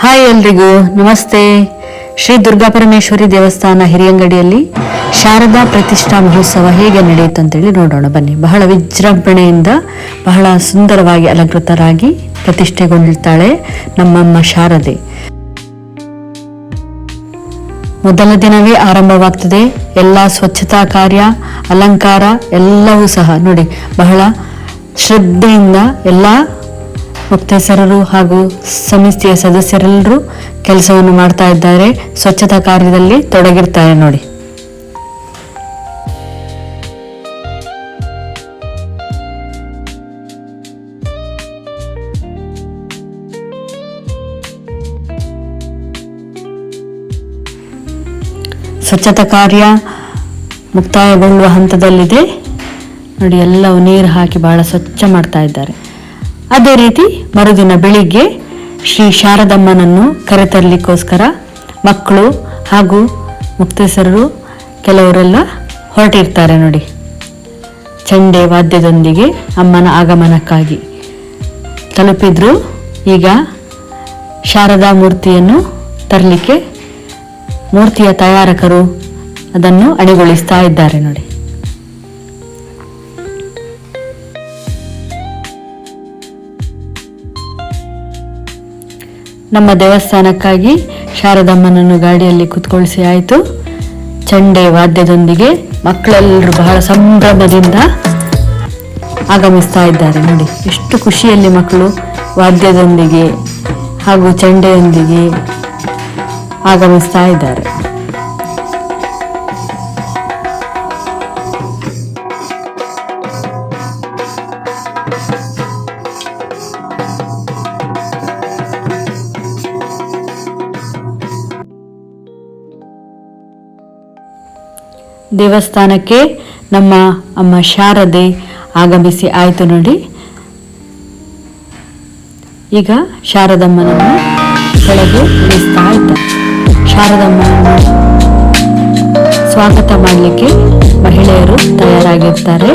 Hi ಎಲ್ರಿಗೂ ನಮಸ್ತೆ. ಶ್ರೀ ದುರ್ಗಾಪರಮೇಶ್ವರಿ ದೇವಸ್ಥಾನ ಹಿರಿಯಂಗಡಿಯಲ್ಲಿ ಶಾರದಾ ಪ್ರತಿಷ್ಠಾ ಮಹೋತ್ಸವ ಹೇಗೆ ನಡೆಯುತ್ತೆ ಅಂತೇಳಿ ನೋಡೋಣ ಬನ್ನಿ. ಬಹಳ ವಿಜೃಂಭಣೆಯಿಂದ ಬಹಳ ಸುಂದರವಾಗಿ ಅಲಂಕೃತರಾಗಿ ಪ್ರತಿಷ್ಠೆಗೊಂಡಿರ್ತಾಳೆ ನಮ್ಮಮ್ಮ ಶಾರದೆ. ಮೊದಲ ದಿನವೇ ಆರಂಭವಾಗ್ತದೆ. ಎಲ್ಲ ಸ್ವಚ್ಛತಾ ಕಾರ್ಯ, ಅಲಂಕಾರ ಎಲ್ಲವೂ ಸಹ ನೋಡಿ ಬಹಳ ಶ್ರದ್ಧೆಯಿಂದ ಎಲ್ಲ ಮುಕ್ತೇಸರರು ಹಾಗೂ ಸಮಿತಿಯ ಸದಸ್ಯರೆಲ್ಲರೂ ಕೆಲಸವನ್ನು ಮಾಡ್ತಾ ಇದ್ದಾರೆ. ಸ್ವಚ್ಛತಾ ಕಾರ್ಯದಲ್ಲಿ ತೊಡಗಿರ್ತಾರೆ ನೋಡಿ. ಸ್ವಚ್ಛತಾ ಕಾರ್ಯ ಮುಕ್ತಾಯಗೊಳ್ಳುವ ಹಂತದಲ್ಲಿದೆ ನೋಡಿ. ಎಲ್ಲವೂ ನೀರು ಹಾಕಿ ಬಹಳ ಸ್ವಚ್ಛ ಮಾಡ್ತಾ ಇದ್ದಾರೆ. ಅದೇ ರೀತಿ ಮರುದಿನ ಬೆಳಿಗ್ಗೆ ಶ್ರೀ ಶಾರದಮ್ಮನನ್ನು ಕರೆತರಲಿಕ್ಕೋಸ್ಕರ ಮಕ್ಕಳು ಹಾಗೂ ಮುಕ್ತೇಸರರು ಕೆಲವರೆಲ್ಲ ಹೊರಟಿರ್ತಾರೆ ನೋಡಿ. ಚಂಡೆ ವಾದ್ಯದೊಂದಿಗೆ ಅಮ್ಮನ ಆಗಮನಕ್ಕಾಗಿ ತಲುಪಿದ್ರು. ಈಗ ಶಾರದಾ ಮೂರ್ತಿಯನ್ನು ತರಲಿಕ್ಕೆ ಮೂರ್ತಿಯ ತಯಾರಕರು ಅದನ್ನು ಅಣಿಗೊಳಿಸ್ತಾ ಇದ್ದಾರೆ ನೋಡಿ. ನಮ್ಮ ದೇವಸ್ಥಾನಕ್ಕಾಗಿ ಶಾರದಮ್ಮನನ್ನು ಗಾಡಿಯಲ್ಲಿ ಕುತ್ಕೊಳಿಸಿ ಆಯಿತು. ಚಂಡೆ ವಾದ್ಯದೊಂದಿಗೆ ಮಕ್ಕಳೆಲ್ಲರೂ ಬಹಳ ಸಂಭ್ರಮದಿಂದ ಆಗಮಿಸ್ತಾ ಇದ್ದಾರೆ ನೋಡಿ. ಎಷ್ಟು ಖುಷಿಯಲ್ಲಿ ಮಕ್ಕಳು ವಾದ್ಯದೊಂದಿಗೆ ಹಾಗೂ ಚಂಡೆಯೊಂದಿಗೆ ಆಗಮಿಸ್ತಾ ಇದ್ದಾರೆ. ದೇವಸ್ಥಾನಕ್ಕೆ ನಮ್ಮ ಅಮ್ಮ ಶಾರದೆ ಆಗಮಿಸಿ ಆಯಿತು ನೋಡಿ. ಈಗ ಶಾರದಮ್ಮನನ್ನು ಕೆಳಗೆ ಇಳಿಸ್ತಾ ಇದ್ದಾರೆ. ಶಾರದಮ್ಮನನ್ನು ಸ್ವಾಗತ ಮಾಡಲಿಕ್ಕೆ ಮಹಿಳೆಯರು ತಯಾರಾಗಿರ್ತಾರೆ.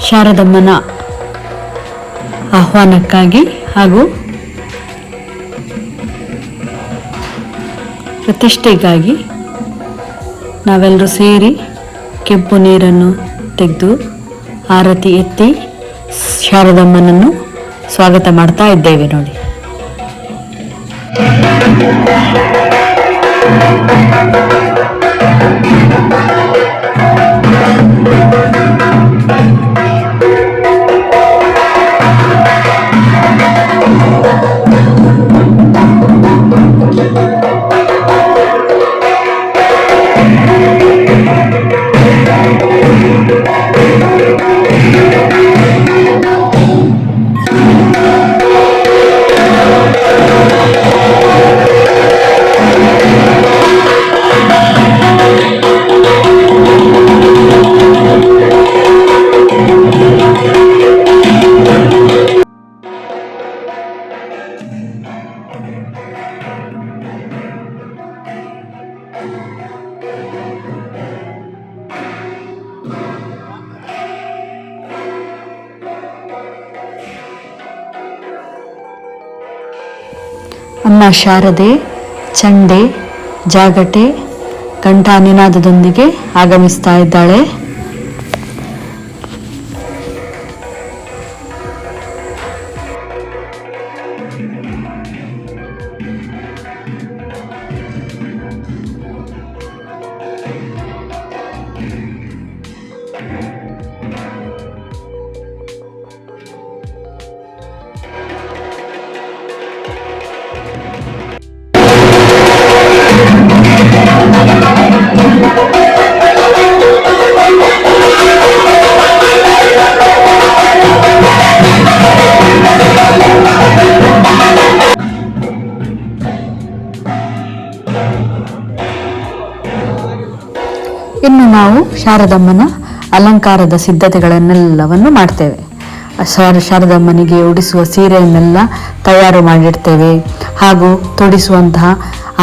ಶಾರದಮ್ಮನ ಆಹ್ವಾನಕ್ಕಾಗಿ ಹಾಗೂ ಪ್ರತಿಷ್ಠೆಗಾಗಿ ನಾವೆಲ್ಲರೂ ಸೇರಿ ಕೆಂಪು ನೀರನ್ನು ತೆಗೆದು ಆರತಿ ಎತ್ತಿ ಶಾರದಮ್ಮನನ್ನು ಸ್ವಾಗತ ಮಾಡ್ತಾ ಇದ್ದೇವೆ ನೋಡಿ. ಅಮ್ಮ ಶಾರದೆ ಚಂಡೆ ಜಾಗಟೆ ಕಂಠ ನಿನಾದದೊಂದಿಗೆ ಆಗಮಿಸ್ತಾ ಇದ್ದಾಳೆ. ಇನ್ನು ನಾವು ಶಾರದಮ್ಮನ ಅಲಂಕಾರದ ಸಿದ್ಧತೆಗಳನ್ನೆಲ್ಲವನ್ನು ಮಾಡ್ತೇವೆ. ಶಾರದಮ್ಮನಿಗೆ ಉಡಿಸುವ ಸೀರೆಯನ್ನೆಲ್ಲ ತಯಾರು ಮಾಡಿಡ್ತೇವೆ ಹಾಗೂ ತೊಡಿಸುವಂತಹ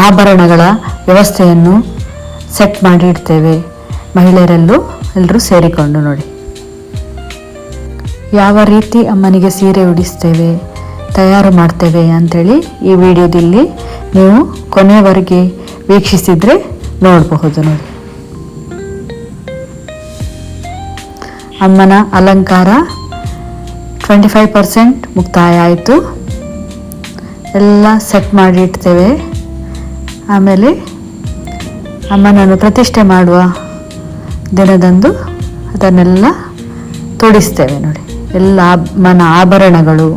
ಆಭರಣಗಳ ವ್ಯವಸ್ಥೆಯನ್ನು ಸೆಟ್ ಮಾಡಿ ಇಡ್ತೇವೆ. ಮಹಿಳೆಯರೆಲ್ಲರೂ ಸೇರಿಕೊಂಡು ನೋಡಿ ಯಾವ ರೀತಿ ಅಮ್ಮನಿಗೆ ಸೀರೆ ಉಡಿಸ್ತೇವೆ, ತಯಾರು ಮಾಡ್ತೇವೆ ಅಂಥೇಳಿ ಈ ವಿಡಿಯೋದಲ್ಲಿ ನೀವು ಕೊನೆಯವರೆಗೆ ವೀಕ್ಷಿಸಿದರೆ ನೋಡಬಹುದು ನೋಡಿ. ಅಮ್ಮನ ಅಲಂಕಾರ 25% ಮುಕ್ತಾಯ ಆಯಿತು. ಎಲ್ಲ ಸೆಟ್ ಮಾಡಿ ಇಡ್ತೇವೆ. ಆಮೇಲೆ ಅಮ್ಮನನ್ನು ಪ್ರತಿಷ್ಠೆ ಮಾಡುವ ದಿನದಂದು ಅದನ್ನೆಲ್ಲ ತೊಡಿಸ್ತೇವೆ ನೋಡಿ. ಎಲ್ಲ ಅಮ್ಮನ ಆಭರಣಗಳು,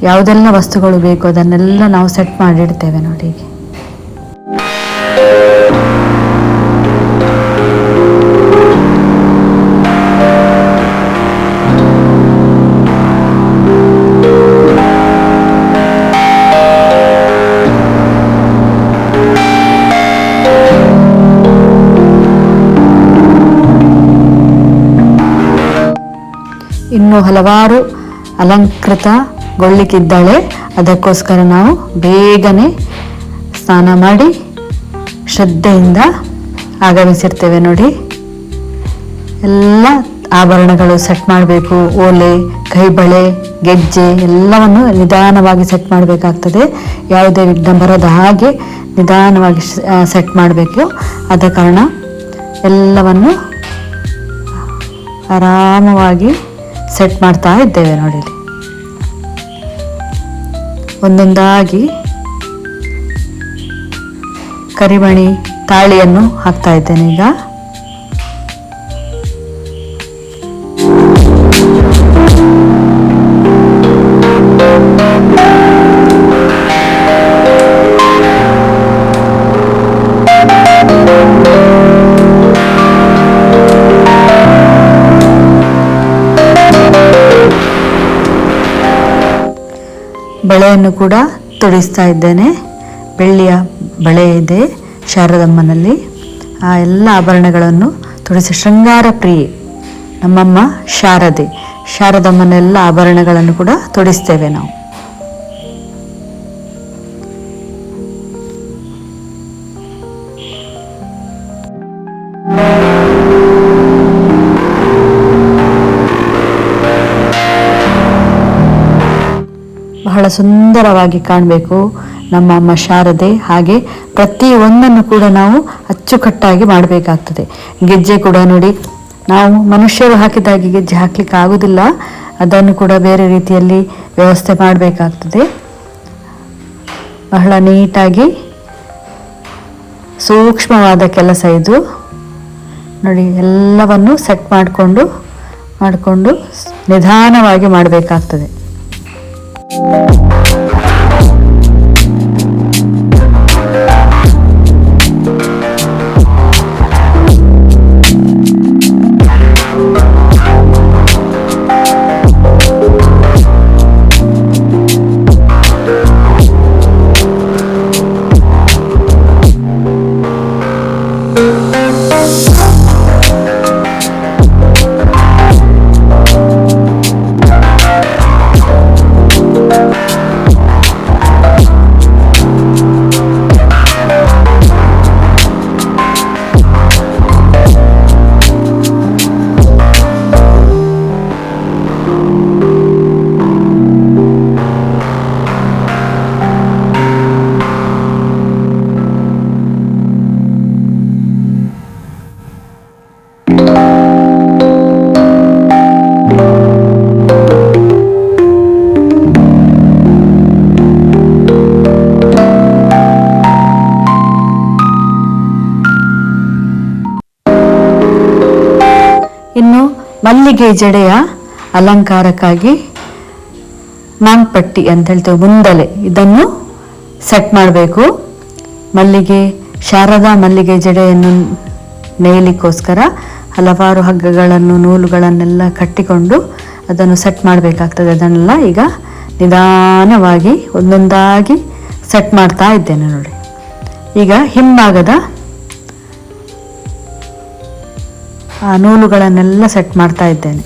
ಯಾವುದೆಲ್ಲ ವಸ್ತುಗಳು ಬೇಕು ಅದನ್ನೆಲ್ಲ ನಾವು ಸೆಟ್ ಮಾಡಿಡ್ತೇವೆ ನೋಡಿ. ಹೀಗೆ ಇನ್ನೂ ಹಲವಾರು ಅಲಂಕೃತಗೊಳ್ಳಿಕ್ಕಿದ್ದಾಳೆ. ಅದಕ್ಕೋಸ್ಕರ ನಾವು ಬೇಗನೆ ಸ್ನಾನ ಮಾಡಿ ಶ್ರದ್ಧೆಯಿಂದ ಆಗಮಿಸಿರ್ತೇವೆ ನೋಡಿ. ಎಲ್ಲ ಆಭರಣಗಳು ಸೆಟ್ ಮಾಡಬೇಕು. ಓಲೆ, ಕೈಬಳೆ, ಗೆಜ್ಜೆ ಎಲ್ಲವನ್ನು ನಿಧಾನವಾಗಿ ಸೆಟ್ ಮಾಡಬೇಕಾಗ್ತದೆ. ಯಾವುದೇ ವಿಘ್ನ ಬರದ ಹಾಗೆ ನಿಧಾನವಾಗಿ ಸೆಟ್ ಮಾಡಬೇಕು. ಆದ ಕಾರಣ ಎಲ್ಲವನ್ನು ಆರಾಮವಾಗಿ ಸೆಟ್ ಮಾಡ್ತಾ ಇದ್ದೇವೆ ನೋಡಿ. ಒಂದೊಂದಾಗಿ ಕರಿಮಣಿ ತಾಳಿಯನ್ನು ಹಾಕ್ತಾ ಇದ್ದೇನೆ ಈಗ. ಬಳೆಯನ್ನು ಕೂಡ ತೊಡಿಸ್ತಾ ಇದ್ದೇನೆ. ಬೆಳ್ಳಿಯ ಬಳೆ ಇದೆ ಶಾರದಮ್ಮನಲ್ಲಿ. ಆ ಎಲ್ಲ ಆಭರಣಗಳನ್ನು ತೊಡಿಸಿ, ಶೃಂಗಾರ ಪ್ರಿಯೆ ನಮ್ಮಮ್ಮ ಶಾರದಮ್ಮನೆಲ್ಲ ಆಭರಣಗಳನ್ನು ಕೂಡ ತೊಡಿಸ್ತೇವೆ ನಾವು. ಬಹಳ ಸುಂದರವಾಗಿ ಕಾಣಬೇಕು ನಮ್ಮ ಅಮ್ಮ ಶಾರದೆ. ಹಾಗೆ ಪ್ರತಿಯೊಂದನ್ನು ಕೂಡ ನಾವು ಅಚ್ಚುಕಟ್ಟಾಗಿ ಮಾಡಬೇಕಾಗ್ತದೆ. ಗೆಜ್ಜೆ ಕೂಡ ನೋಡಿ, ನಾವು ಮನುಷ್ಯರು ಹಾಕಿದಾಗೆ ಗೆಜ್ಜೆ ಹಾಕ್ಲಿಕ್ಕೆ ಆಗುವುದಿಲ್ಲ. ಅದನ್ನು ಕೂಡ ಬೇರೆ ರೀತಿಯಲ್ಲಿ ವ್ಯವಸ್ಥೆ ಮಾಡಬೇಕಾಗ್ತದೆ. ಬಹಳ ನೀಟಾಗಿ ಸೂಕ್ಷ್ಮವಾದ ಕೆಲಸ ಇದು ನೋಡಿ. ಎಲ್ಲವನ್ನು ಸೆಟ್ ಮಾಡಿಕೊಂಡು ನಿಧಾನವಾಗಿ ಮಾಡಬೇಕಾಗ್ತದೆ. ಇನ್ನು ಮಲ್ಲಿಗೆ ಜಡೆಯ ಅಲಂಕಾರಕ್ಕಾಗಿ ನಾಂಪಟ್ಟಿ ಅಂತ ಹೇಳ್ತೇವೆ, ಮುಂದಲೆ, ಇದನ್ನು ಸೆಟ್ ಮಾಡಬೇಕು. ಶಾರದಾ ಮಲ್ಲಿಗೆ ಜಡೆಯನ್ನು ನೇಯಲಿಕ್ಕೋಸ್ಕರ ಹಲವಾರು ಹಗ್ಗಗಳನ್ನು, ನೂಲುಗಳನ್ನೆಲ್ಲ ಕಟ್ಟಿಕೊಂಡು ಅದನ್ನು ಸೆಟ್ ಮಾಡಬೇಕಾಗ್ತದೆ. ಅದನ್ನೆಲ್ಲ ಈಗ ನಿಧಾನವಾಗಿ ಒಂದೊಂದಾಗಿ ಸೆಟ್ ಮಾಡ್ತಾ ಇದ್ದೇನೆ ನೋಡಿ. ಈಗ ಹಿಂಭಾಗದ ಆ ನೂಲುಗಳನ್ನೆಲ್ಲ ಸೆಟ್ ಮಾಡ್ತಾ ಇದ್ದೇನೆ.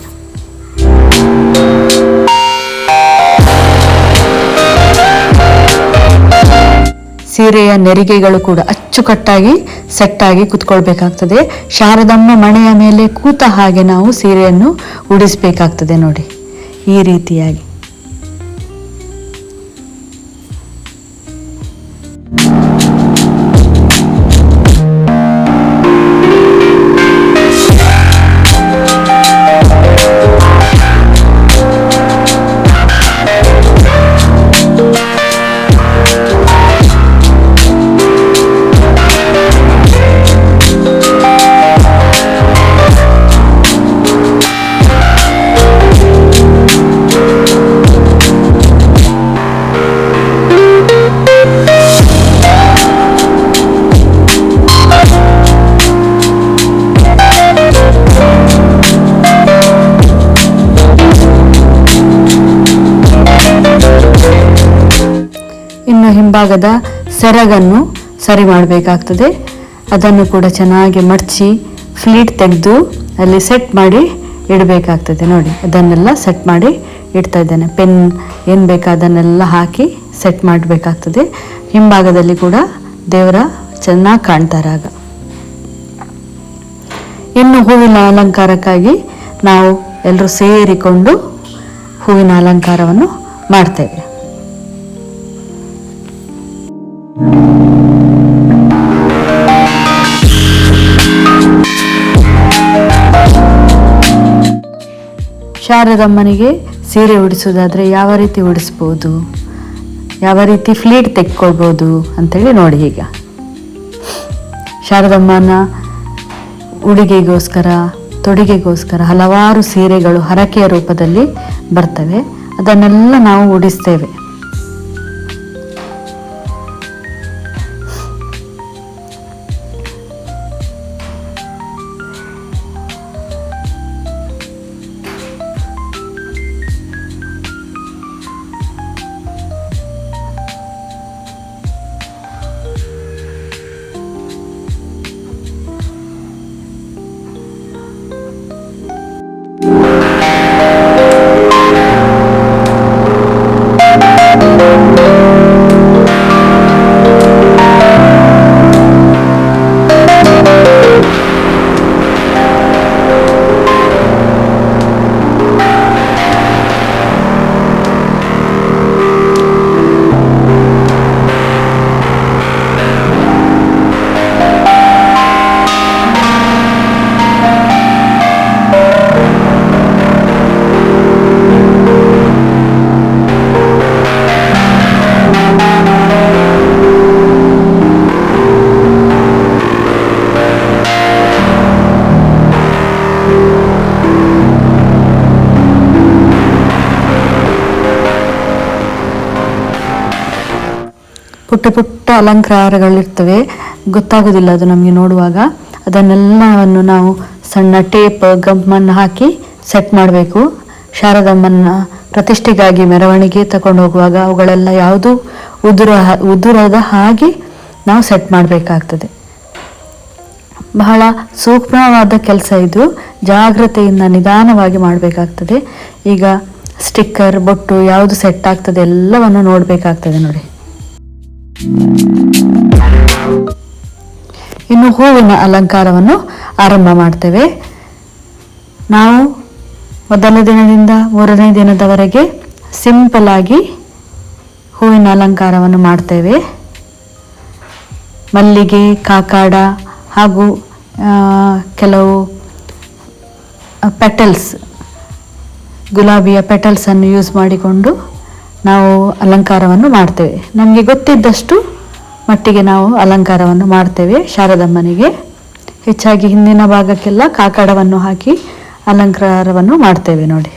ಸೀರೆಯ ನೆರಿಗೆಗಳು ಕೂಡ ಅಚ್ಚುಕಟ್ಟಾಗಿ ಸೆಟ್ಟಾಗಿ ಕುತ್ಕೊಳ್ಬೇಕಾಗ್ತದೆ. ಶಾರದಮ್ಮ ಮಣೆಯ ಮೇಲೆ ಕೂತ ಹಾಗೆ ನಾವು ಸೀರೆಯನ್ನು ಉಡಿಸಬೇಕಾಗ್ತದೆ ನೋಡಿ, ಈ ರೀತಿಯಾಗಿ. ಹಿಂಭಾಗದ ಸೆರಗನ್ನು ಸರಿ ಮಾಡಬೇಕಾಗ್ತದೆ. ಅದನ್ನು ಕೂಡ ಚೆನ್ನಾಗಿ ಮಡಚಿ ಫ್ಲೀಟ್ ತೆಗೆದು ಅಲ್ಲಿ ಸೆಟ್ ಮಾಡಿ ಇಡಬೇಕಾಗ್ತದೆ ನೋಡಿ. ಅದನ್ನೆಲ್ಲ ಸೆಟ್ ಮಾಡಿ ಇಡ್ತಾ ಇದ್ದೇನೆ. ಪೆನ್ ಏನು ಬೇಕಾ ಅದನ್ನೆಲ್ಲ ಹಾಕಿ ಸೆಟ್ ಮಾಡಬೇಕಾಗ್ತದೆ. ಹಿಂಭಾಗದಲ್ಲಿ ಕೂಡ ದೇವರ ಚೆನ್ನಾಗಿ ಕಾಣ್ತಾರೆ ಆಗ. ಇನ್ನು ಹೂವಿನ ಅಲಂಕಾರಕ್ಕಾಗಿ ನಾವು ಎಲ್ಲರೂ ಸೇರಿಕೊಂಡು ಹೂವಿನ ಅಲಂಕಾರವನ್ನು ಮಾಡ್ತೇವೆ. ಶಾರದಮ್ಮನಿಗೆ ಸೀರೆ ಉಡಿಸೋದಾದರೆ ಯಾವ ರೀತಿ ಉಡಿಸ್ಬೋದು, ಯಾವ ರೀತಿ ಫ್ಲೀಟ್ ತೆಕ್ಕೊಳ್ಬೋದು ಅಂತೇಳಿ ನೋಡಿ. ಈಗ ಶಾರದಮ್ಮನ ಉಡುಗೆಗೋಸ್ಕರ, ತೊಡುಗೆಗೋಸ್ಕರ ಹಲವಾರು ಸೀರೆಗಳು ಹರಕೆಯ ರೂಪದಲ್ಲಿ ಬರ್ತವೆ. ಅದನ್ನೆಲ್ಲ ನಾವು ಉಡಿಸ್ತೇವೆ. ಪುಟ್ಟ ಪುಟ್ಟ ಅಲಂಕಾರಗಳಿರ್ತವೆ, ಗೊತ್ತಾಗೋದಿಲ್ಲ ಅದು ನಮಗೆ ನೋಡುವಾಗ. ಅದನ್ನೆಲ್ಲವನ್ನು ನಾವು ಸಣ್ಣ ಟೇಪ್ ಗಮ್ಮನ್ನು ಹಾಕಿ ಸೆಟ್ ಮಾಡಬೇಕು. ಶಾರದಮ್ಮನ ಪ್ರತಿಷ್ಠೆಗಾಗಿ ಮೆರವಣಿಗೆ ತಗೊಂಡು ಹೋಗುವಾಗ ಅವುಗಳೆಲ್ಲ ಯಾವುದು ಉದುರದ ಹಾಗೆ ನಾವು ಸೆಟ್ ಮಾಡಬೇಕಾಗ್ತದೆ. ಬಹಳ ಸೂಕ್ಷ್ಮವಾದ ಕೆಲಸ ಇದು. ಜಾಗ್ರತೆಯಿಂದ ನಿಧಾನವಾಗಿ ಮಾಡಬೇಕಾಗ್ತದೆ. ಈಗ ಸ್ಟಿಕ್ಕರ್, ಬೊಟ್ಟು ಯಾವುದು ಸೆಟ್ ಆಗ್ತದೆ ಎಲ್ಲವನ್ನು ನೋಡಬೇಕಾಗ್ತದೆ ನೋಡಿ. ಇನ್ನು ಹೂವಿನ ಅಲಂಕಾರವನ್ನು ಆರಂಭ ಮಾಡ್ತೇವೆ. ನಾವು ಮೊದಲ ದಿನದಿಂದ 3ನೇ ದಿನದವರೆಗೆ ಸಿಂಪಲ್ ಆಗಿ ಹೂವಿನ ಅಲಂಕಾರವನ್ನು ಮಾಡ್ತೇವೆ. ಮಲ್ಲಿಗೆ, ಕಾಕಾಡ ಹಾಗೂ ಕೆಲವು ಪೆಟಲ್ಸ್, ಗುಲಾಬಿಯ ಪೆಟಲ್ಸನ್ನು ಯೂಸ್ ಮಾಡಿಕೊಂಡು ನಾವು ಅಲಂಕಾರವನ್ನು ಮಾಡ್ತೇವೆ. ನಮಗೆ ಗೊತ್ತಿದ್ದಷ್ಟು ಮಟ್ಟಿಗೆ ನಾವು ಅಲಂಕಾರವನ್ನು ಮಾಡ್ತೇವೆ. ಶಾರದಮ್ಮನಿಗೆ ಹೆಚ್ಚಾಗಿ ಹಿಂದಿನ ಭಾಗಕ್ಕೆಲ್ಲ ಕಾಕಡವನ್ನು ಹಾಕಿ ಅಲಂಕಾರವನ್ನು ಮಾಡ್ತೇವೆ ನೋಡಿ.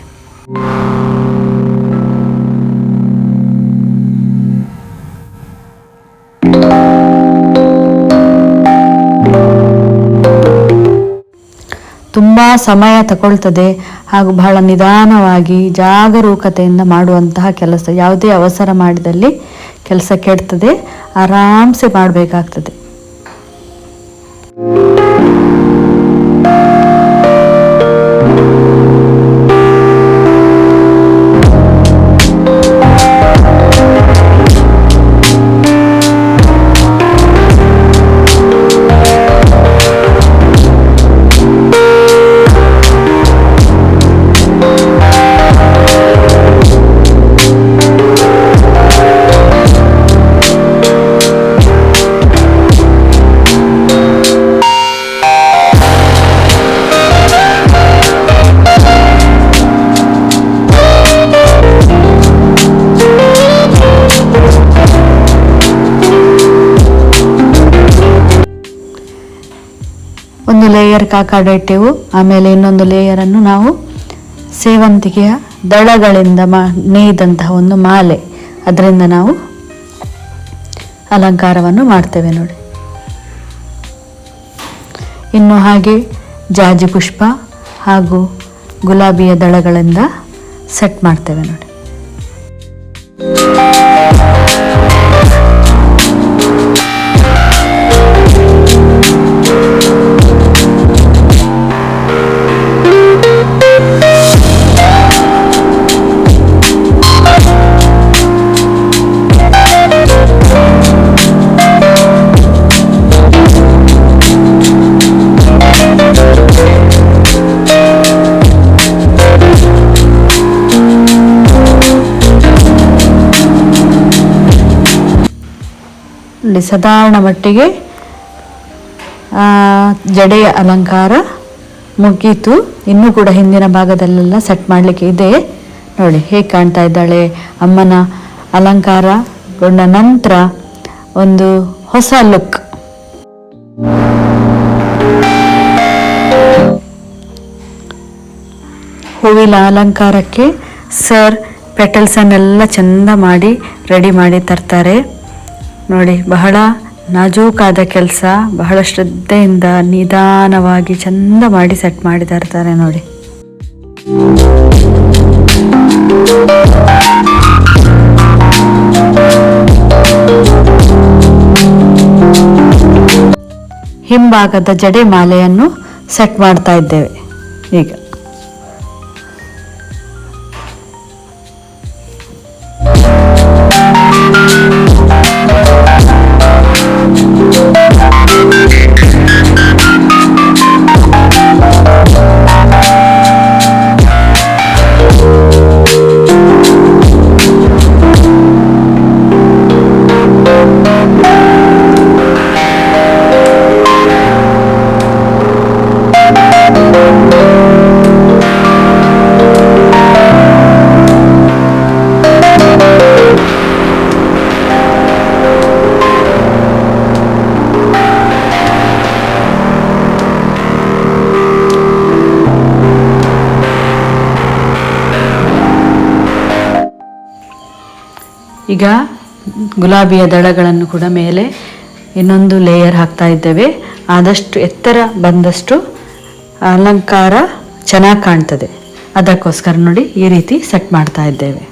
ತುಂಬ ಸಮಯ ತಗೊಳ್ತದೆ ಹಾಗೂ ಬಹಳ ನಿಧಾನವಾಗಿ ಜಾಗರೂಕತೆಯಿಂದ ಮಾಡುವಂತಹ ಕೆಲಸ. ಯಾವುದೇ ಅವಸರ ಮಾಡಿದಲ್ಲಿ ಕೆಲಸ ಕೆಡ್ತದೆ. ಆರಾಮ್ಸೆ ಮಾಡಬೇಕಾಗ್ತದೆ. ಕಾಕಡ ಇಟ್ಟೆವು. ಆಮೇಲೆ ಇನ್ನೊಂದು ಲೇಯರನ್ನು ನಾವು ಸೇವಂತಿಗೆಯ ದಳಗಳಿಂದ ನೇಯ್ದಂತಹ ಒಂದು ಮಾಲೆ, ಅದರಿಂದ ನಾವು ಅಲಂಕಾರವನ್ನು ಮಾಡ್ತೇವೆ ನೋಡಿ. ಇನ್ನು ಹಾಗೆ ಜಾಜಿ ಪುಷ್ಪ ಹಾಗೂ ಗುಲಾಬಿಯ ದಳಗಳಿಂದ ಸೆಟ್ ಮಾಡ್ತೇವೆ ನೋಡಿ. ಸಾಧಾರಣ ಮಟ್ಟಿಗೆ ಜಡೆಯ ಅಲಂಕಾರ ಮುಗೀತು. ಇನ್ನೂ ಕೂಡ ಹಿಂದಿನ ಭಾಗದಲ್ಲೆಲ್ಲ ಸೆಟ್ ಮಾಡಲಿಕ್ಕೆ ಇದೆ ನೋಡಿ. ಹೇಗೆ ಕಾಣ್ತಾ ಇದ್ದಾಳೆ ಅಮ್ಮನ ಅಲಂಕಾರಗೊಂಡ ನಂತರ ಒಂದು ಹೊಸ ಲುಕ್. ಹೂವಿನ ಅಲಂಕಾರಕ್ಕೆ ಸರ್ ಪೆಟಲ್ಸನ್ನೆಲ್ಲ ಚಂದ ಮಾಡಿ ರೆಡಿ ಮಾಡಿ ತರ್ತಾರೆ ನೋಡಿ. ಬಹಳ ನಾಜೂಕಾದ ಕೆಲಸ, ಬಹಳ ಶ್ರದ್ಧೆಯಿಂದ ನಿಧಾನವಾಗಿ ಚಂದ ಮಾಡಿ ಸೆಟ್ ಮಾಡಿ ತರ್ತಾರೆ ನೋಡಿ. ಹಿಂಭಾಗದ ಜಡೆ ಮಾಲೆಯನ್ನು ಸೆಟ್ ಮಾಡ್ತಾ ಇದ್ದೇವೆ ಈಗ. ಈಗ ಗುಲಾಬಿಯ ದಳಗಳನ್ನು ಕೂಡ ಮೇಲೆ ಇನ್ನೊಂದು ಲೇಯರ್ ಹಾಕ್ತಾ ಇದ್ದೇವೆ. ಆದಷ್ಟು ಎತ್ತರ ಬಂದಷ್ಟು ಅಲಂಕಾರ ಚೆನ್ನಾಗಿ ಕಾಣ್ತದೆ, ಅದಕ್ಕೋಸ್ಕರ ನೋಡಿ ಈ ರೀತಿ ಸೆಟ್ ಮಾಡ್ತಾ ಇದ್ದೇವೆ.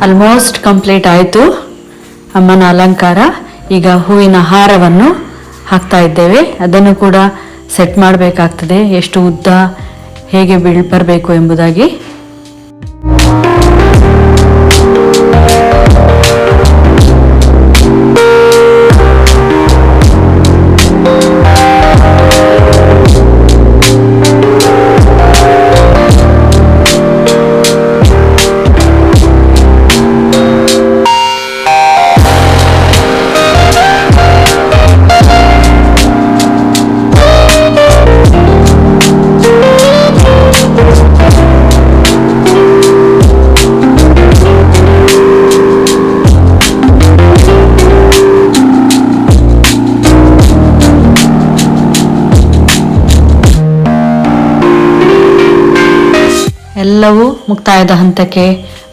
ಆಲ್ಮೋಸ್ಟ್ ಕಂಪ್ಲೀಟ್ ಆಯಿತು ಅಮ್ಮನ ಅಲಂಕಾರ. ಈಗ ಹೂವಿನ ಹಾರವನ್ನು ಹಾಕ್ತಾ ಇದ್ದೇವೆ. ಅದನ್ನು ಕೂಡ ಸೆಟ್ ಮಾಡಬೇಕಾಗ್ತದೆ, ಎಷ್ಟು ಉದ್ದ ಹೇಗೆ ಬರಬೇಕು ಎಂಬುದಾಗಿ. ಮುಕ್ತಾಯದ ಹಂತಕ್ಕೆ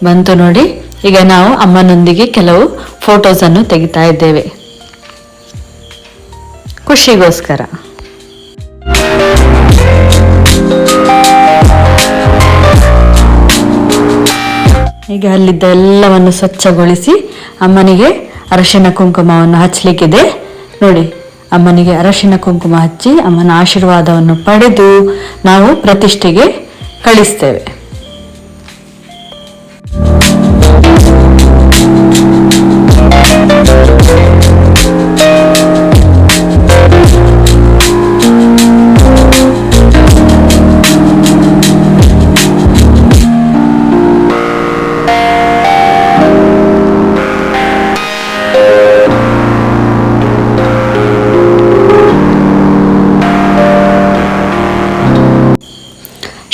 ಬಂತು ನೋಡಿ. ಈಗ ನಾವು ಅಮ್ಮನೊಂದಿಗೆ ಕೆಲವು ಫೋಟೋಸನ್ನು ತೆಗಿತಾ ಇದ್ದೇವೆ ಖುಷಿಗೋಸ್ಕರ. ಈಗ ಅಲ್ಲಿದ್ದ ಎಲ್ಲವನ್ನು ಸ್ವಚ್ಛಗೊಳಿಸಿ ಅಮ್ಮನಿಗೆ ಅರಶಿನ ಕುಂಕುಮವನ್ನು ಹಚ್ಚಲಿಕ್ಕಿದೆ ನೋಡಿ. ಅಮ್ಮನಿಗೆ ಅರಶಿನ ಕುಂಕುಮ ಹಚ್ಚಿ ಅಮ್ಮನ ಆಶೀರ್ವಾದವನ್ನು ಪಡೆದು ನಾವು ಪ್ರತಿಷ್ಠೆಗೆ ಕಳಿಸ್ತೇವೆ.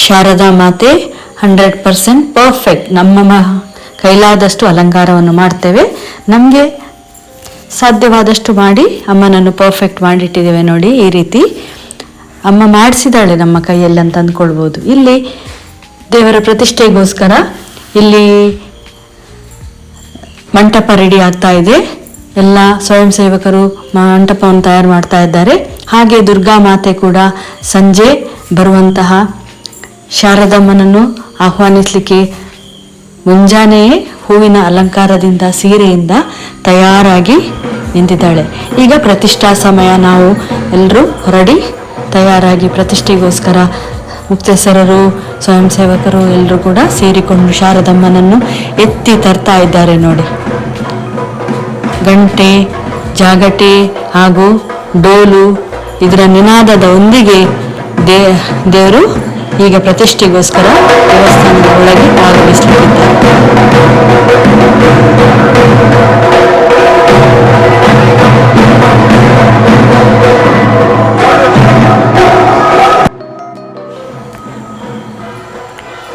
ಶಾರದಾ ಮಾತೆ 100% ಪರ್ಫೆಕ್ಟ್. ನಮ್ಮ ಕೈಲಾದಷ್ಟು ಅಲಂಕಾರವನ್ನು ಮಾಡ್ತೇವೆ. ನಮಗೆ ಸಾಧ್ಯವಾದಷ್ಟು ಮಾಡಿ ಅಮ್ಮನನ್ನು ಪರ್ಫೆಕ್ಟ್ ಮಾಡಿಟ್ಟಿದ್ದೇವೆ ನೋಡಿ. ಈ ರೀತಿ ಅಮ್ಮ ಮಾಡಿಸಿದಾಳೆ ನಮ್ಮ ಕೈಯಲ್ಲಿ ಅಂತ ಅಂದ್ಕೊಳ್ಬೋದು. ಇಲ್ಲಿ ದೇವರ ಪ್ರತಿಷ್ಠೆಗೋಸ್ಕರ ಇಲ್ಲಿ ಮಂಟಪ ರೆಡಿ ಆಗ್ತಾ ಇದೆ. ಎಲ್ಲ ಸ್ವಯಂ ಸೇವಕರು ಮಂಟಪವನ್ನು ತಯಾರು ಮಾಡ್ತಾ ಇದ್ದಾರೆ. ಹಾಗೆ ದುರ್ಗಾ ಮಾತೆ ಕೂಡ ಸಂಜೆ ಬರುವಂತಹ ಶಾರದಮ್ಮನನ್ನು ಆಹ್ವಾನಿಸಲಿಕ್ಕೆ ಮುಂಜಾನೆಯೇ ಹೂವಿನ ಅಲಂಕಾರದಿಂದ ಸೀರೆಯಿಂದ ತಯಾರಾಗಿ ನಿಂತಿದ್ದಾಳೆ. ಈಗ ಪ್ರತಿಷ್ಠಾ ಸಮಯ. ನಾವು ಎಲ್ಲರೂ ಹೊರಡಿ ತಯಾರಾಗಿ ಪ್ರತಿಷ್ಠೆಗೋಸ್ಕರ ಮುಕ್ತೇಸರರು ಸ್ವಯಂ ಸೇವಕರು ಎಲ್ಲರೂ ಕೂಡ ಸೇರಿಕೊಂಡು ಶಾರದಮ್ಮನನ್ನು ಎತ್ತಿ ತರ್ತಾ ಇದ್ದಾರೆ ನೋಡಿ. ಗಂಟೆ, ಜಾಗಟೆ ಹಾಗೂ ಡೋಲು ಇದರ ನಿನಾದದ ಒಂದಿಗೆ ದೇವರು ಈಗ ಪ್ರತಿಷ್ಠೆಗೋಸ್ಕರ ದೇವಸ್ಥಾನದ ಒಳಗೆ ಆಗಮಿಸಲಿದ್ದಾರೆ.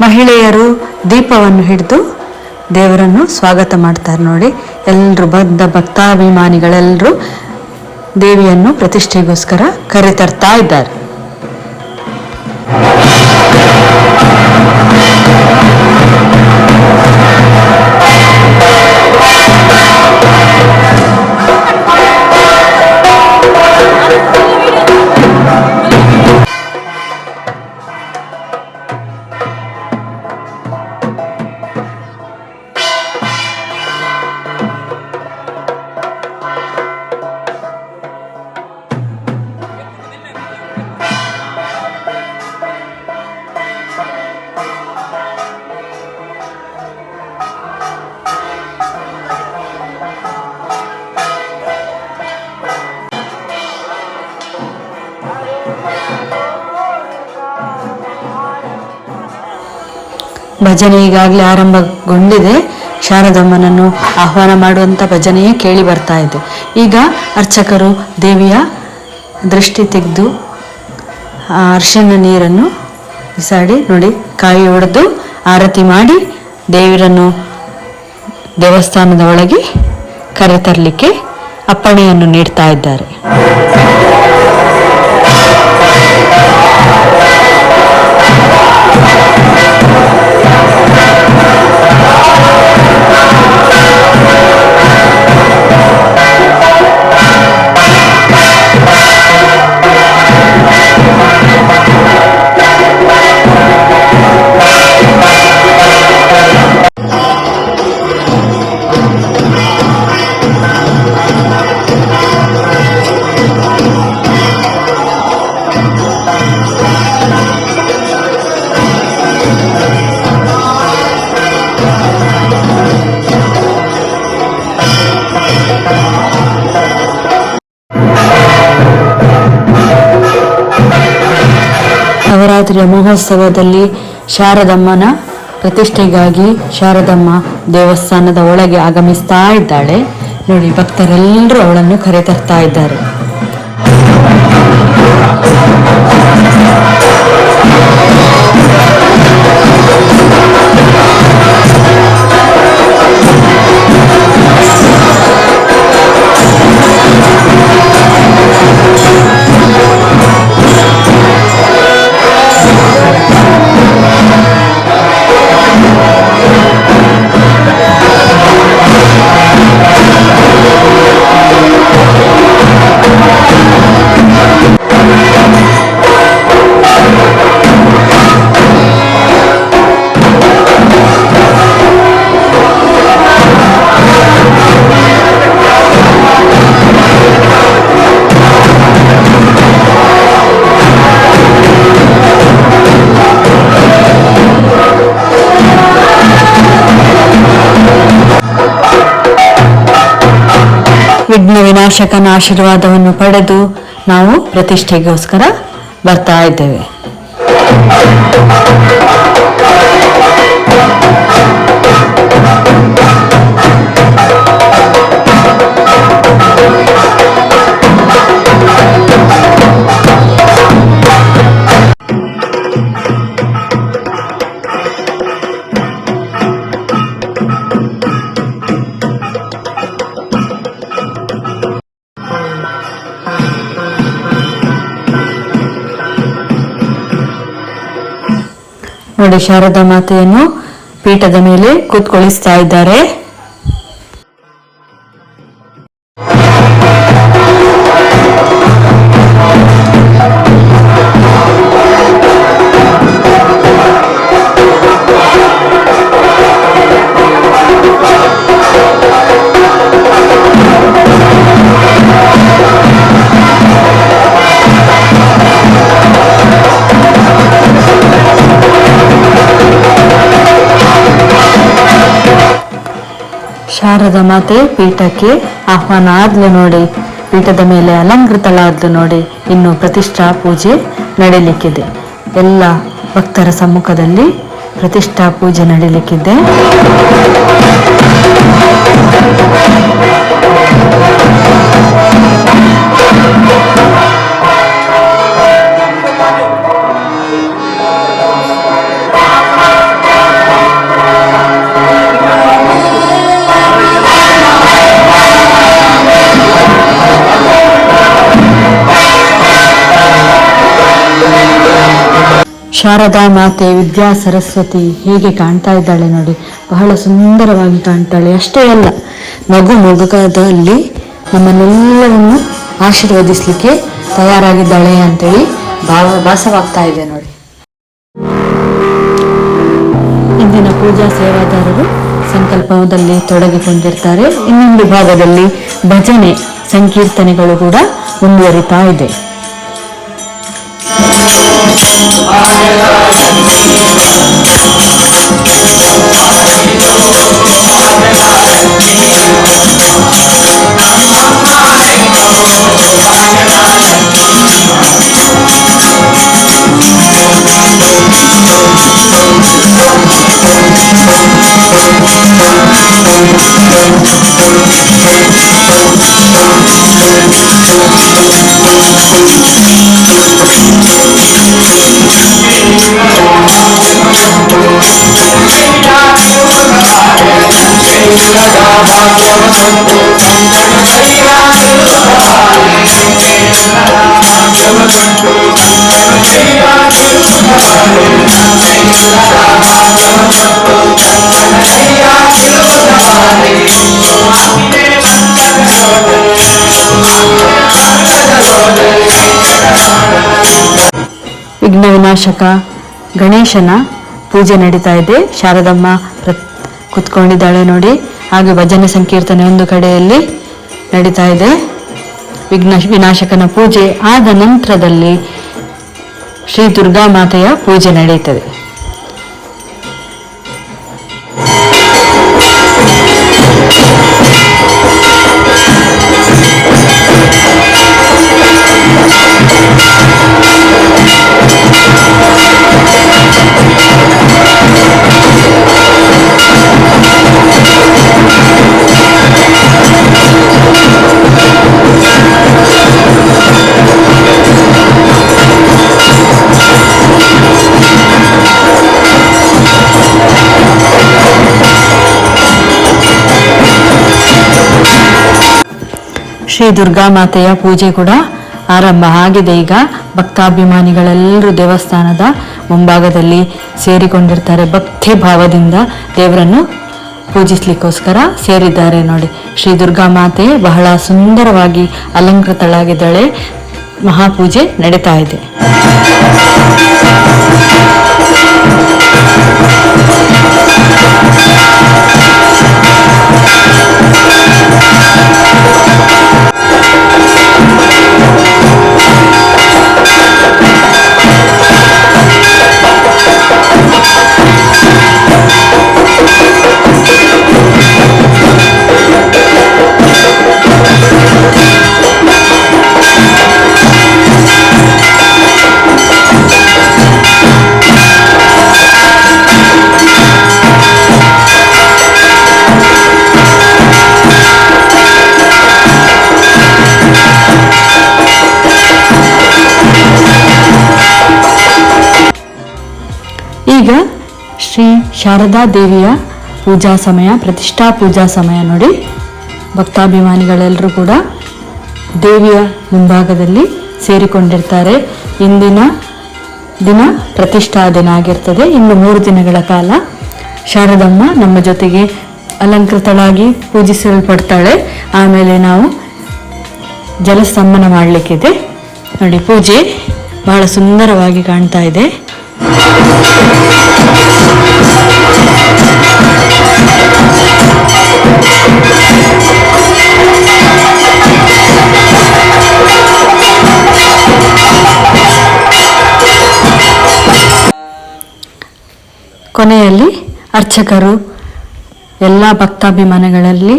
ಮಹಿಳೆಯರು ದೀಪವನ್ನು ಹಿಡಿದು ದೇವರನ್ನು ಸ್ವಾಗತ ಮಾಡ್ತಾರೆ ನೋಡಿ. ಎಲ್ಲರೂ ಬದ್ಧ ಭಕ್ತಾಭಿಮಾನಿಗಳೆಲ್ಲರೂ ದೇವಿಯನ್ನು ಪ್ರತಿಷ್ಠೆಗೋಸ್ಕರ ಕರೆತರ್ತಾ ಇದ್ದಾರೆ. ಭಜನೆ ಈಗಾಗಲೇ ಆರಂಭಗೊಂಡಿದೆ. ಶಾರದಮ್ಮನನ್ನು ಆಹ್ವಾನ ಮಾಡುವಂಥ ಭಜನೆಯೇ ಕೇಳಿ ಬರ್ತಾ ಇದೆ. ಈಗ ಅರ್ಚಕರು ದೇವಿಯ ದೃಷ್ಟಿ ತೆಗೆದು ಅರಿಶಿನ ನೀರನ್ನು ಬಿಸಾಡಿ ನೋಡಿ ಕಾಯಿ ಹೊಡೆದು ಆರತಿ ಮಾಡಿ ದೇವರನ್ನು ದೇವಸ್ಥಾನದ ಒಳಗೆ ಕರೆತರಲಿಕ್ಕೆ ಅಪ್ಪಣೆಯನ್ನು ನೀಡ್ತಾ ಇದ್ದಾರೆ. ನವರಾತ್ರಿಯ ಮಹೋತ್ಸವದಲ್ಲಿ ಶಾರದಮ್ಮನ ಪ್ರತಿಷ್ಠೆಗಾಗಿ ಶಾರದಮ್ಮ ದೇವಸ್ಥಾನದ ಒಳಗೆ ಆಗಮಿಸ್ತಾ ಇದ್ದಾಳೆ ನೋಡಿ. ಭಕ್ತರೆಲ್ಲರೂ ಅವಳನ್ನು ಕರೆತರ್ತಾ ಇದ್ದಾರೆ. ವಿಘ್ನ ವಿನಾಶಕನ ಆಶೀರ್ವಾದವನ್ನು ಪಡೆದು ನಾವು ಪ್ರತಿಷ್ಠೆಗೋಸ್ಕರ ಬರ್ತಾ ಇದ್ದೇವೆ. ನೋಡಿ, ಶಾರದಾ ಮಾತೆಯನ್ನು ಪೀಠದ ಮೇಲೆ ಕೂತ್ಕೊಳ್ಳಿಸ್ತಾ ಇದ್ದಾರೆ. ಶಾರದಾ ಮಾತೆ ಪೀಠಕ್ಕೆ ಆಹ್ವಾನ ಆದ್ಲು ನೋಡಿ, ಪೀಠದ ಮೇಲೆ ಅಲಂಕೃತಳಾದ್ಲು ನೋಡಿ. ಇನ್ನು ಪ್ರತಿಷ್ಠಾ ಪೂಜೆ ನಡೀಲಿಕ್ಕಿದೆ. ಎಲ್ಲ ಭಕ್ತರ ಸಮ್ಮುಖದಲ್ಲಿ ಪ್ರತಿಷ್ಠಾ ಪೂಜೆ ನಡೀಲಿಕ್ಕಿದೆ. ಶಾರದಾ ಮಾತೆ ವಿದ್ಯಾ ಸರಸ್ವತಿ ಹೇಗೆ ಕಾಣ್ತಾ ಇದ್ದಾಳೆ ನೋಡಿ, ಬಹಳ ಸುಂದರವಾಗಿ ಕಾಣ್ತಾಳೆ. ಅಷ್ಟೇ ಅಲ್ಲ, ಮಗು ಮುಖದಲ್ಲಿ ನಮ್ಮನ್ನೆಲ್ಲವನ್ನು ಆಶೀರ್ವದಿಸ್ಲಿಕ್ಕೆ ತಯಾರಾಗಿದ್ದಾಳೆ ಅಂತೇಳಿ ಭಾಸವಾಗ್ತಾ ಇದೆ ನೋಡಿ. ಇಂದಿನ ಪೂಜಾ ಸೇವಾದಾರರು ಸಂಕಲ್ಪದಲ್ಲಿ ತೊಡಗಿಕೊಂಡಿರ್ತಾರೆ. ಇನ್ನೊಂದು ಭಾಗದಲ್ಲಿ ಭಜನೆ ಸಂಕೀರ್ತನೆಗಳು ಕೂಡ ಮುಂದುವರಿತಾ ಇದೆ. ವಿಘ್ನ ವಿನಾಶಕ ಗಣೇಶನ ಪೂಜೆ ನಡೀತಾ ಇದೆ. ಶಾರದಮ್ಮ ಕುತ್ಕೊಂಡಿದ್ದಾಳೆ ನೋಡಿ. ಹಾಗೆ ಭಜನೆ ಸಂಕೀರ್ತನೆ ಒಂದು ಕಡೆಯಲ್ಲಿ ನಡೀತಾ ಇದೆ. ವಿಘ್ನ ವಿನಾಶಕನ ಪೂಜೆ ಆದ ನಂತರದಲ್ಲಿ ಶ್ರೀ ದುರ್ಗಾ ಮಾತೆಯ ಪೂಜೆ ನಡೆಯುತ್ತದೆ. ಶ್ರೀ ದುರ್ಗಾ ಮಾತೆಯ ಪೂಜೆ ಕೂಡ ಆರಂಭ ಆಗಿದೆ. ಈಗ ಭಕ್ತಾಭಿಮಾನಿಗಳೆಲ್ಲರೂ ದೇವಸ್ಥಾನದ ಮುಂಭಾಗದಲ್ಲಿ ಸೇರಿಕೊಂಡಿರ್ತಾರೆ. ಭಕ್ತಿ ಭಾವದಿಂದ ದೇವರನ್ನು ಪೂಜಿಸ್ಲಿಕ್ಕೋಸ್ಕರ ಸೇರಿದ್ದಾರೆ ನೋಡಿ. ಶ್ರೀ ದುರ್ಗಾ ಮಾತೆ ಬಹಳ ಸುಂದರವಾಗಿ ಅಲಂಕೃತಳಾಗಿದ್ದಾಳೆ. ಮಹಾಪೂಜೆ ನಡೀತಾ ಇದೆ. ಇದೀಗ ಶ್ರೀ ಶಾರದಾ ದೇವಿಯ ಪೂಜಾ ಸಮಯ, ಪ್ರತಿಷ್ಠಾ ಪೂಜಾ ಸಮಯ ನೋಡಿ. ಭಕ್ತಾಭಿಮಾನಿಗಳೆಲ್ಲರೂ ಕೂಡ ದೇವಿಯ ಮುಂಭಾಗದಲ್ಲಿ ಸೇರಿಕೊಂಡಿರ್ತಾರೆ. ಇಂದಿನ ದಿನ ಪ್ರತಿಷ್ಠಾ ದಿನ ಆಗಿರ್ತದೆ. ಇನ್ನು 3 ದಿನಗಳ ಕಾಲ ಶಾರದಮ್ಮ ನಮ್ಮ ಜೊತೆಗೆ ಅಲಂಕೃತಳಾಗಿ ಪೂಜಿಸಲ್ಪಡ್ತಾಳೆ. ಆಮೇಲೆ ನಾವು ಜಲಸ್ತಂಭನ ಮಾಡಲಿಕ್ಕಿದೆ ನೋಡಿ. ಪೂಜೆ ಬಹಳ ಸುಂದರವಾಗಿ ಕಾಣ್ತಾ ಇದೆ. ಕೊನೆಯಲ್ಲಿ ಅರ್ಚಕರು ಎಲ್ಲ ಭಕ್ತಾಭಿಮಾನಿಗಳಲ್ಲಿ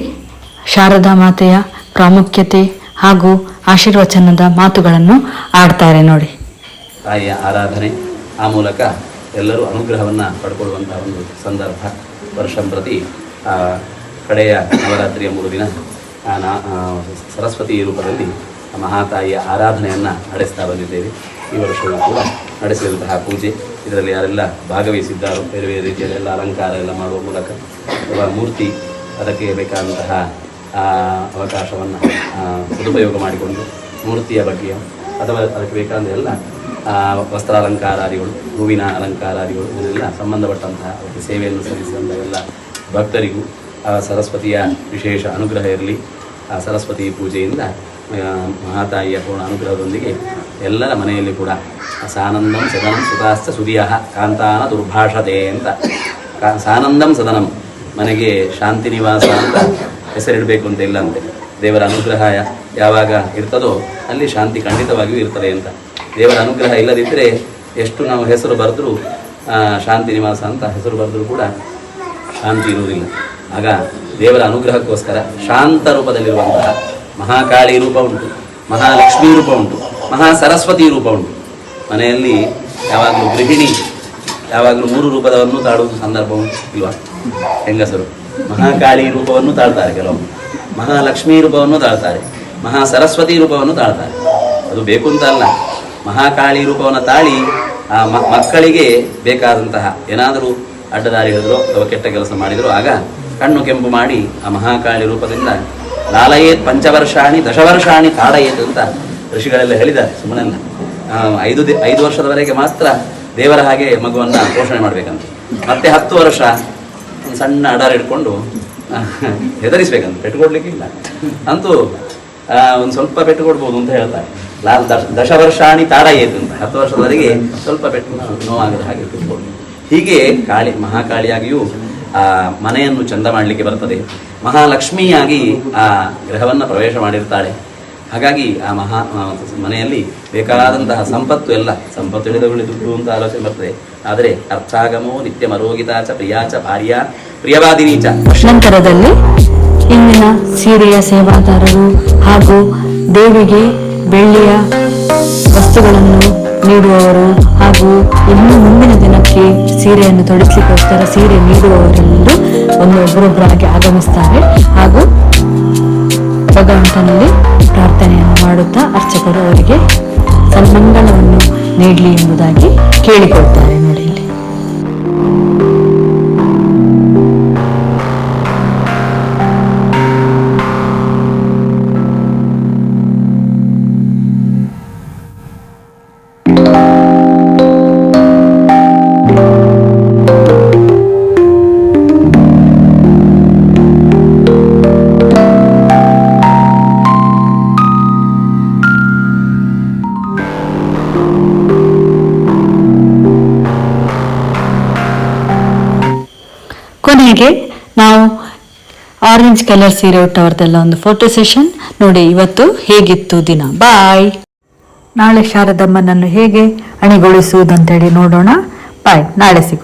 ಶಾರದಾ ಮಾತೆಯ ಪ್ರಾಮುಖ್ಯತೆ ಹಾಗೂ ಆಶೀರ್ವಚನದ ಮಾತುಗಳನ್ನು ಆಡ್ತಾರೆ ನೋಡಿ. ತಾಯಿಯ ಆರಾಧನೆ, ಆ ಮೂಲಕ ಎಲ್ಲರೂ ಅನುಗ್ರಹವನ್ನು ಪಡ್ಕೊಳ್ಳುವಂತಹ ಒಂದು ಸಂದರ್ಭ. ವರ್ಷಂಪ್ರತಿ ಕಡೆಯ ನವರಾತ್ರಿಯ 3 ದಿನ ಸರಸ್ವತಿ ರೂಪದಲ್ಲಿ ಮಹಾತಾಯಿಯ ಆರಾಧನೆಯನ್ನು ನಡೆಸ್ತಾ ಬಂದಿದ್ದೇವೆ. ಈ ವರ್ಷವೂ ಕೂಡ ನಡೆಸಿದಂತಹ ಪೂಜೆ, ಇದರಲ್ಲಿ ಯಾರೆಲ್ಲ ಭಾಗವಹಿಸಿದ್ದಾರೋ ಬೇರೆ ಬೇರೆ ರೀತಿಯಲ್ಲೆಲ್ಲ ಅಲಂಕಾರ ಎಲ್ಲ ಮಾಡುವ ಮೂಲಕ ಅಥವಾ ಮೂರ್ತಿ ಅದಕ್ಕೆ ಬೇಕಾದಂತಹ ಅವಕಾಶವನ್ನು ಸದುಪಯೋಗ ಮಾಡಿಕೊಂಡು ಮೂರ್ತಿಯ ಬಗ್ಗೆ ಅಥವಾ ಅದಕ್ಕೆ ಬೇಕಾದ ಎಲ್ಲ ವಸ್ತ್ರಾಲಂಕಾರಾದಿಗಳು, ಹೂವಿನ ಅಲಂಕಾರಾದಿಗಳು ಇದನ್ನೆಲ್ಲ ಸಂಬಂಧಪಟ್ಟಂತಹ ಸೇವೆಯನ್ನು ಸಲ್ಲಿಸಿದಂಥ ಎಲ್ಲ ಭಕ್ತರಿಗೂ ಸರಸ್ವತಿಯ ವಿಶೇಷ ಅನುಗ್ರಹ ಇರಲಿ. ಆ ಸರಸ್ವತಿ ಪೂಜೆಯಿಂದ ಮಹಾತಾಯಿಯ ಪೂರ್ಣ ಅನುಗ್ರಹದೊಂದಿಗೆ ಎಲ್ಲರ ಮನೆಯಲ್ಲಿ ಕೂಡ ಸಾನಂದಂ ಸದನಂ ಸುತಾಶ್ಚ ಸುದಿಯ ಕಾಂತಾನ ದುರ್ಭಾಷತೆ ಅಂತ ಸಾನಂದಂ ಸದನಂ, ಮನೆಗೆ ಶಾಂತಿ ನಿವಾಸ ಅಂತ ಹೆಸರಿಡಬೇಕು ಅಂತ ಇಲ್ಲ ಅಂತೆ. ದೇವರ ಅನುಗ್ರಹ ಯಾವಾಗ ಇರ್ತದೋ ಅಲ್ಲಿ ಶಾಂತಿ ಖಂಡಿತವಾಗಿಯೂ ಇರ್ತದೆ ಅಂತ. ದೇವರ ಅನುಗ್ರಹ ಇಲ್ಲದಿದ್ದರೆ ಎಷ್ಟು ನಾವು ಹೆಸರು ಬರೆದ್ರೂ ಶಾಂತಿ ನಿವಾಸ ಅಂತ ಹೆಸರು ಬರೆದ್ರೂ ಕೂಡ ಶಾಂತಿ ಇರುವುದಿಲ್ಲ. ಆಗ ದೇವರ ಅನುಗ್ರಹಕ್ಕೋಸ್ಕರ ಶಾಂತ ರೂಪದಲ್ಲಿರುವಂತಹ ಮಹಾಕಾಳಿ ರೂಪ ಉಂಟು, ಮಹಾಲಕ್ಷ್ಮೀ ರೂಪ ಉಂಟು, ಮಹಾ ಸರಸ್ವತಿ ರೂಪ ಉಂಟು. ಮನೆಯಲ್ಲಿ ಯಾವಾಗಲೂ ಗೃಹಿಣಿ ಯಾವಾಗಲೂ 3 ರೂಪದವನ್ನು ತಾಳುವುದು ಸಂದರ್ಭ ಇಲ್ವಾ? ಹೆಂಗಸರು ಮಹಾಕಾಳಿ ರೂಪವನ್ನು ತಾಳ್ತಾರೆ, ಕೆಲವೊಮ್ಮೆ ಮಹಾಲಕ್ಷ್ಮೀ ರೂಪವನ್ನು ತಾಳ್ತಾರೆ, ಮಹಾ ಸರಸ್ವತಿ ರೂಪವನ್ನು ತಾಳ್ತಾರೆ. ಅದು ಬೇಕು ಅಂತ ಅಲ್ಲ, ಮಹಾಕಾಳಿ ರೂಪವನ್ನು ತಾಳಿ ಆ ಮಕ್ಕಳಿಗೆ ಬೇಕಾದಂತಹ ಏನಾದರೂ ಅಡ್ಡದಾರಿ ಹಿಡಿದ್ರು ಅಥವಾ ಕೆಟ್ಟ ಕೆಲಸ ಮಾಡಿದ್ರು ಆಗ ಕಣ್ಣು ಕೆಂಪು ಮಾಡಿ ಆ ಮಹಾಕಾಳಿ ರೂಪದಿಂದ ಲಾಲಯೇತ್ 5 ವರ್ಷಾಣಿ 10 ವರ್ಷಾಣಿ ತಾಡಯೇತ್ ಅಂತ ಋಷಿಗಳೆಲ್ಲ ಹೇಳಿದ್ದಾರೆ. ಸುಮ್ಮನೆಲ್ಲ 5 ವರ್ಷದವರೆಗೆ ಮಾತ್ರ ದೇವರ ಹಾಗೆ ಮಗುವನ್ನು ಪೋಷಣೆ ಮಾಡಬೇಕಂತ, ಮತ್ತೆ 10 ವರ್ಷ ಒಂದು ಸಣ್ಣ ಅಡಾರ ಇಟ್ಕೊಂಡು ಹೆದರಿಸ್ಬೇಕಂತ, ಪೆಟ್ಟುಕೊಡ್ಲಿಕ್ಕೆ ಇಲ್ಲ ಅಂತೂ ಒಂದು ಸ್ವಲ್ಪ ಪೆಟ್ಟು ಕೊಡ್ಬೋದು ಅಂತ ಹೇಳ್ತಾರೆ. 10 ವರ್ಷಾಣಿ ತಾಡಯೇತ್ ಅಂತ 10 ವರ್ಷದವರೆಗೆ ಸ್ವಲ್ಪ ಪೆಟ್ಟು ನೋವಾಗದ ಹಾಗೆ ಇಟ್ಕೊಂಡು, ಹೀಗೆ ಕಾಳಿ ಮಹಾಕಾಳಿಯಾಗಿಯೂ ಆ ಮನೆಯನ್ನು ಚಂದ ಮಾಡಲಿಕ್ಕೆ ಬರ್ತದೆ. ಮಹಾಲಕ್ಷ್ಮಿಯಾಗಿ ಆ ಗೃಹವನ್ನು ಪ್ರವೇಶ ಮಾಡಿರ್ತಾಳೆ. ಹಾಗಾಗಿ ಆ ಮನೆಯಲ್ಲಿ ಬೇಕಾದಂತಹ ಸಂಪತ್ತು ಎಲ್ಲ ಸಂಪತ್ತು ಹಿಡಿದವಳಿ ದುಡ್ಡು ಅಂತ ಆಲೋಚನೆ ಬರ್ತದೆ. ಆದರೆ ಅರ್ಥಾಗಮೋ ನಿತ್ಯ ಮರೋಗಿತಾಚ ಪ್ರಿಯಾಚ ಭಾರ್ಯ ಪ್ರಿಯವಾದಿನೀಚ. ನಂತರದಲ್ಲಿ ಇಂದಿನ ಸೀರೆಯ ಸೇವಾದಾರರು ಹಾಗೂ ದೇವಿಗೆ ಬೆಳ್ಳಿಯ ವಸ್ತುಗಳನ್ನು ನೀಡುವವರು ಹಾಗೂ ಇನ್ನು ಮುಂದಿನ ದಿನಕ್ಕೆ ಸೀರೆಯನ್ನು ತೊಡಿಸಲಿಕ್ಕೋಸ್ಕರ ಸೀರೆ ನೀಡುವವರೆಲ್ಲರೂ ಒಬ್ಬೊಬ್ಬರಾಗಿ ಆಗಮಿಸ್ತಾರೆ. ಹಾಗೂ ಭಗವಂತನಲ್ಲಿ ಪ್ರಾರ್ಥನೆಯನ್ನು ಮಾಡುತ್ತಾ ಅರ್ಚಕರು ಅವರಿಗೆ ಸನ್ಮಂಗಳವನ್ನು ನೀಡಲಿ ಎಂಬುದಾಗಿ ಕೇಳಿಕೊಳ್ತಾರೆ ನೋಡಿ. ಇಲ್ಲಿ ಕೊನೆಗೆ ನಾವು ಆರೆಂಜ್ ಕಲರ್ ಸೀರೆ ಉಟ್ಟವ್ರದ್ದೆಲ್ಲ ಒಂದು ಫೋಟೋ ಸೆಷನ್ ನೋಡಿ. ಇವತ್ತು ಹೇಗಿತ್ತು ದಿನ. ಬಾಯ್. ನಾಳೆ ಶಾರದಮ್ಮನನ್ನು ಹೇಗೆ ಅಣಿಗೊಳಿಸುವುದಂತೇಳಿ ನೋಡೋಣ. ಬಾಯ್. ನಾಳೆ ಸಿಗೋಣ.